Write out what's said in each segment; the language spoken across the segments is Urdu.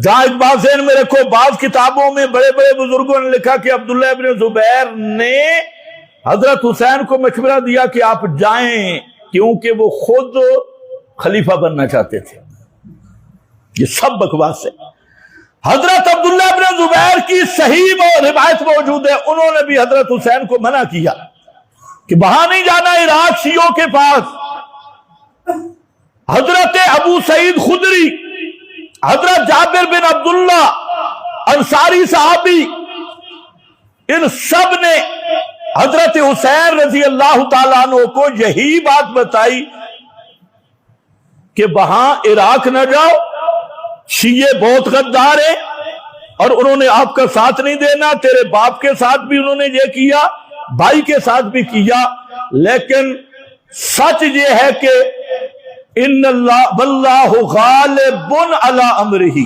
جہاں ایک بات ذہن میں رکھو، بعض کتابوں میں بڑے بڑے بزرگوں نے لکھا کہ عبداللہ ابن زبیر نے حضرت حسین کو مشورہ دیا کہ آپ جائیں، کیونکہ وہ خود خلیفہ بننا چاہتے تھے۔ یہ سب بکواس ہے۔ حضرت عبداللہ ابن زبیر کی صحیح روایت موجود ہے، انہوں نے بھی حضرت حسین کو منع کیا کہ وہاں نہیں جانا عراق شیعوں کے پاس۔ حضرت ابو سعید خدری، حضرت جابر بن عبداللہ انصاری صحابی، ان سب نے حضرت حسین رضی اللہ تعالیٰ عنہ کو یہی بات بتائی کہ وہاں عراق نہ جاؤ، شیعہ بہت غدار ہیں اور انہوں نے آپ کا ساتھ نہیں دینا، تیرے باپ کے ساتھ بھی انہوں نے یہ کیا، بھائی کے ساتھ بھی کیا، لیکن سچ یہ ہے کہ ان اللہ واللہ غالب علی امرہ،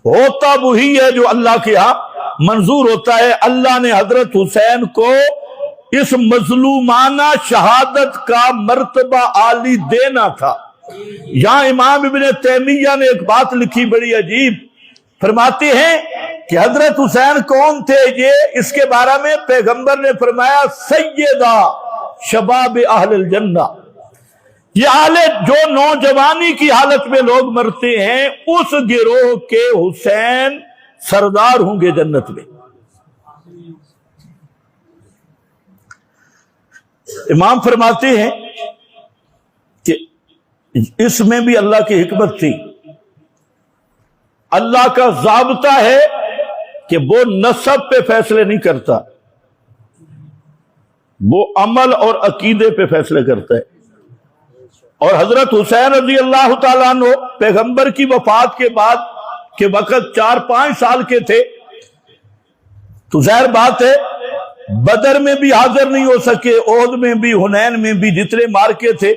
ہوتا وہی ہے جو اللہ کے ہاں منظور ہوتا ہے۔ اللہ نے حضرت حسین کو اس مظلومانہ شہادت کا مرتبہ عالی دینا تھا۔ یہاں امام ابن تیمیہ نے ایک بات لکھی بڑی عجیب، فرماتے ہیں کہ حضرت حسین کون تھے، یہ اس کے بارے میں پیغمبر نے فرمایا سیدہ شباب اہل الجنہ، یہ حالت جو نوجوانی کی حالت میں لوگ مرتے ہیں اس گروہ کے حسین سردار ہوں گے جنت میں۔ امام فرماتے ہیں کہ اس میں بھی اللہ کی حکمت تھی۔ اللہ کا ضابطہ ہے کہ وہ نسب پہ فیصلے نہیں کرتا، وہ عمل اور عقیدے پہ فیصلے کرتا ہے۔ اور حضرت حسین رضی اللہ تعالیٰ عنہ پیغمبر کی وفات کے بعد کے وقت 4-5 سال کے تھے، تو ظاہر بات ہے بدر میں بھی حاضر نہیں ہو سکے، احد میں بھی، حنین میں بھی، جتنے مارکے تھے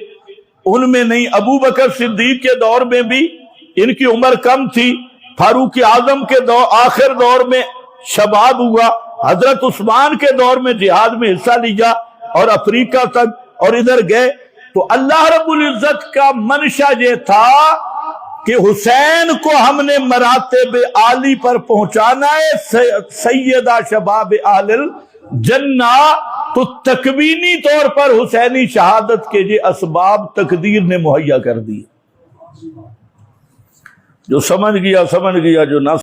ان میں نہیں۔ ابو بکر صدیق کے دور میں بھی ان کی عمر کم تھی، فاروق اعظم کے آخر دور میں شباب ہوا، حضرت عثمان کے دور میں جہاد میں حصہ لیا اور افریقہ تک اور ادھر گئے۔ تو اللہ رب العزت کا منشا یہ تھا کہ حسین کو ہم نے مراتب عالی پر پہنچانا ہے، سیدہ شباب اہل الجنہ، تو تکوینی طور پر حسینی شہادت کے یہ اسباب تقدیر نے مہیا کر دی۔ جو سمجھ گیا سمجھ گیا، جو نہ